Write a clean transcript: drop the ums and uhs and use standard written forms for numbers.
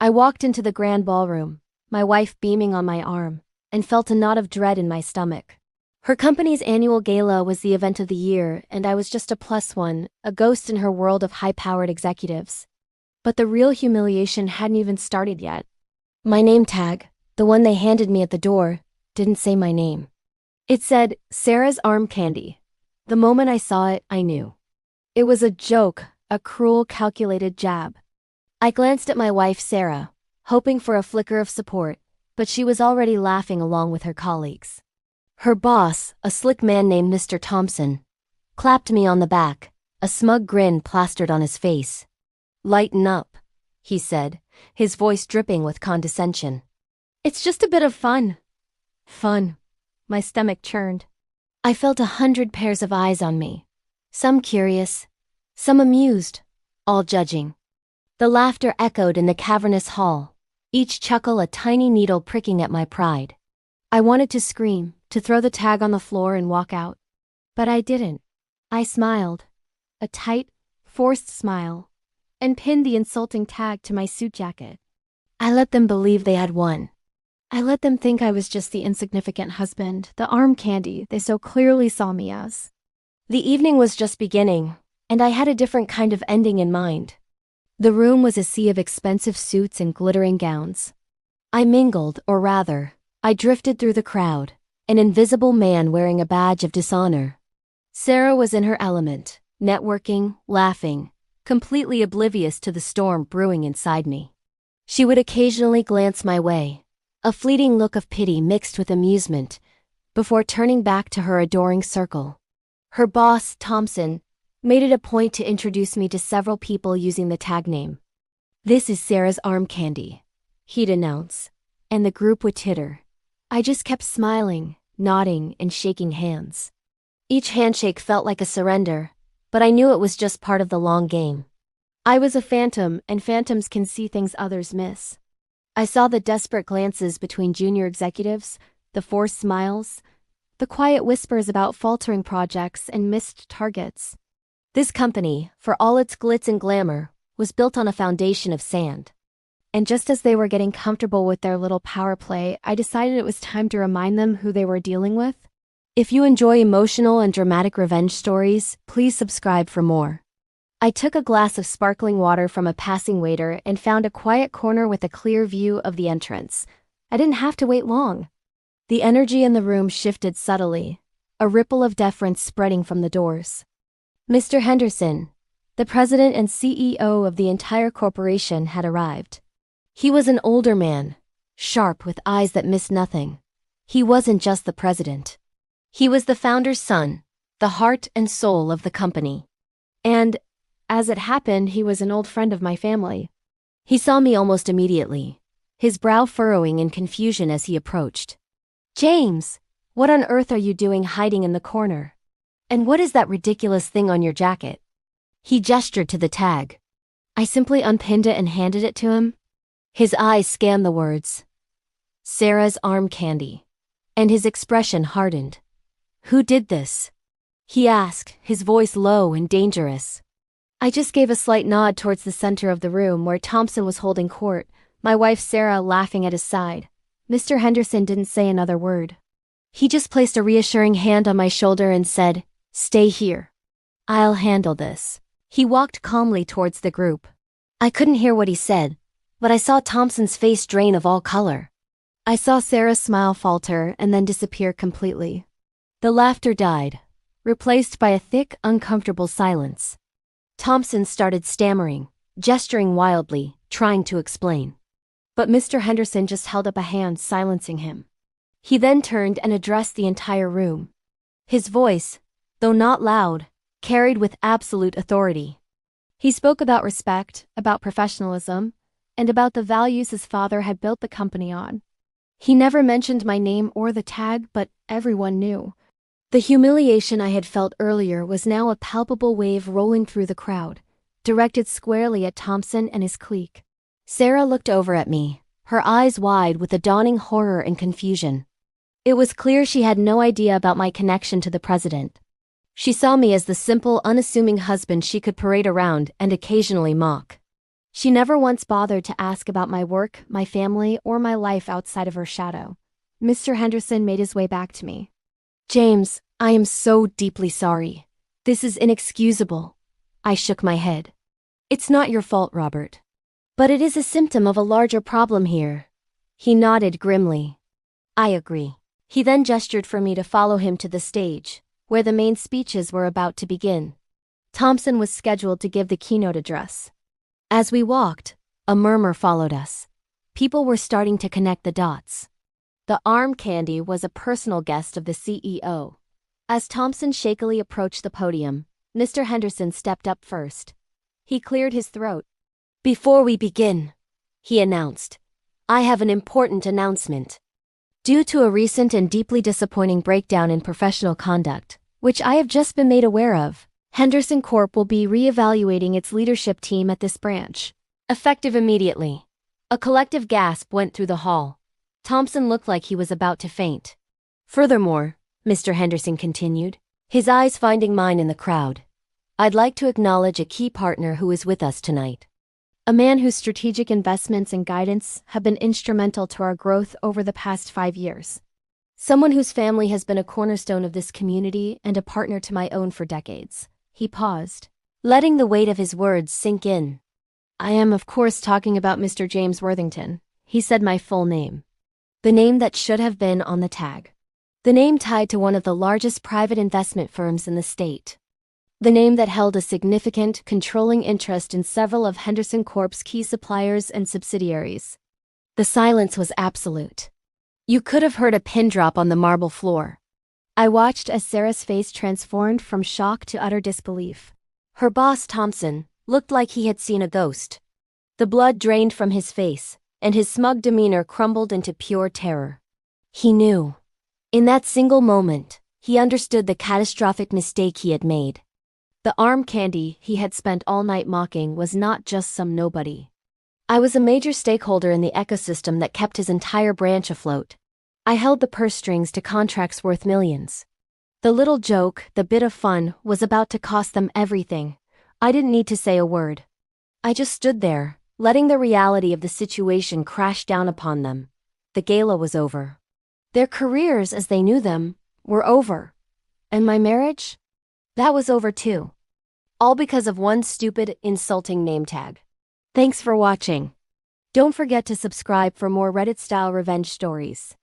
I walked into the grand ballroom, my wife beaming on my arm, and felt a knot of dread in my stomach. Her company's annual gala was the event of the year, and I was just a plus one, a ghost in her world of high-powered executives. But the real humiliation hadn't even started yet. My name tag, the one they handed me at the door, didn't say my name. It said, Sarah's Arm Candy. The moment I saw it, I knew. It was a joke, a cruel, calculated jab. I glanced at my wife, Sarah, hoping for a flicker of support, but she was already laughing along with her colleagues. Her boss, a slick man named Mr. Thompson, clapped me on the back, a smug grin plastered on his face. "Lighten up," he said, his voice dripping with condescension. "It's just a bit of fun." Fun. My stomach churned. I felt 100 pairs of eyes on me. Some curious, some amused, all judging. The laughter echoed in the cavernous hall, each chuckle a tiny needle pricking at my pride. I wanted to scream, to throw the tag on the floor and walk out. But I didn't. I smiled, a tight, forced smile, and pinned the insulting tag to my suit jacket. I let them believe they had won. I let them think I was just the insignificant husband, the arm candy they so clearly saw me as. The evening was just beginning, and I had a different kind of ending in mind. The room was a sea of expensive suits and glittering gowns. I mingled, or rather, I drifted through the crowd, an invisible man wearing a badge of dishonor. Sarah was in her element, networking, laughing, completely oblivious to the storm brewing inside me. She would occasionally glance my way, a fleeting look of pity mixed with amusement, before turning back to her adoring circle. Her boss, Thompson, made it a point to introduce me to several people using the tag name. "This is Sarah's Arm Candy," he'd announce, and the group would titter. I just kept smiling, nodding, and shaking hands. Each handshake felt like a surrender, but I knew it was just part of the long game. I was a phantom, and phantoms can see things others miss. I saw the desperate glances between junior executives, the forced smiles, the quiet whispers about faltering projects and missed targets. This company, for all its glitz and glamour, was built on a foundation of sand. And just as they were getting comfortable with their little power play, I decided it was time to remind them who they were dealing with. If you enjoy emotional and dramatic revenge stories, please subscribe for more. I took a glass of sparkling water from a passing waiter and found a quiet corner with a clear view of the entrance. I didn't have to wait long. The energy in the room shifted subtly, a ripple of deference spreading from the doors. Mr. Henderson, the president and CEO of the entire corporation, had arrived. He was an older man, sharp with eyes that missed nothing. He wasn't just the president. He was the founder's son, the heart and soul of the company. And, as it happened, he was an old friend of my family. He saw me almost immediately, his brow furrowing in confusion as he approached. "James, what on earth are you doing hiding in the corner? And what is that ridiculous thing on your jacket?" He gestured to the tag. I simply unpinned it and handed it to him. His eyes scanned the words, "Sarah's Arm Candy," and his expression hardened. "Who did this?" he asked, his voice low and dangerous. I just gave a slight nod towards the center of the room where Thompson was holding court, my wife Sarah laughing at his side. Mr. Henderson didn't say another word. He just placed a reassuring hand on my shoulder and said, "Stay here. I'll handle this." He walked calmly towards the group. I couldn't hear what he said, but I saw Thompson's face drain of all color. I saw Sarah's smile falter and then disappear completely. The laughter died, replaced by a thick, uncomfortable silence. Thompson started stammering, gesturing wildly, trying to explain. But Mr. Henderson just held up a hand, silencing him. He then turned and addressed the entire room. His voice, though not loud, carried with absolute authority. He spoke about respect, about professionalism, and about the values his father had built the company on. He never mentioned my name or the tag, but everyone knew. The humiliation I had felt earlier was now a palpable wave rolling through the crowd, directed squarely at Thompson and his clique. Sarah looked over at me, her eyes wide with the dawning horror and confusion. It was clear she had no idea about my connection to the president. She saw me as the simple, unassuming husband she could parade around and occasionally mock. She never once bothered to ask about my work, my family, or my life outside of her shadow. Mr. Henderson made his way back to me. James, I am so deeply sorry. This is inexcusable. I shook my head. It's not your fault, Robert. But it is a symptom of a larger problem here. He nodded grimly. I agree. He then gestured for me to follow him to the stage, where the main speeches were about to begin. Thompson was scheduled to give the keynote address. As we walked, a murmur followed us. People were starting to connect the dots. The arm candy was a personal guest of the CEO. As Thompson shakily approached the podium, Mr. Henderson stepped up first. He cleared his throat. Before we begin, he announced, I have an important announcement. Due to a recent and deeply disappointing breakdown in professional conduct, which I have just been made aware of, Henderson Corp will be re-evaluating its leadership team at this branch, effective immediately. A collective gasp went through the hall. Thompson looked like he was about to faint. Furthermore, Mr. Henderson continued, his eyes finding mine in the crowd, I'd like to acknowledge a key partner who is with us tonight. A man whose strategic investments and guidance have been instrumental to our growth over the past 5 years. Someone whose family has been a cornerstone of this community and a partner to my own for decades. He paused, letting the weight of his words sink in. I am of course talking about Mr. James Worthington. He said my full name. The name that should have been on the tag. The name tied to one of the largest private investment firms in the state. The name that held a significant, controlling interest in several of Henderson Corp's key suppliers and subsidiaries. The silence was absolute. You could have heard a pin drop on the marble floor. I watched as Sarah's face transformed from shock to utter disbelief. Her boss, Thompson, looked like he had seen a ghost. The blood drained from his face, and his smug demeanor crumbled into pure terror. He knew. In that single moment, he understood the catastrophic mistake he had made. The arm candy he had spent all night mocking was not just some nobody. I was a major stakeholder in the ecosystem that kept his entire branch afloat. I held the purse strings to contracts worth millions. The little joke, the bit of fun, was about to cost them everything. I didn't need to say a word. I just stood there, letting the reality of the situation crash down upon them. The gala was over. Their careers as they knew them were over. And my marriage? That was over too. All because of one stupid, insulting name tag. Thanks for watching. Don't forget to subscribe for more Reddit-style revenge stories.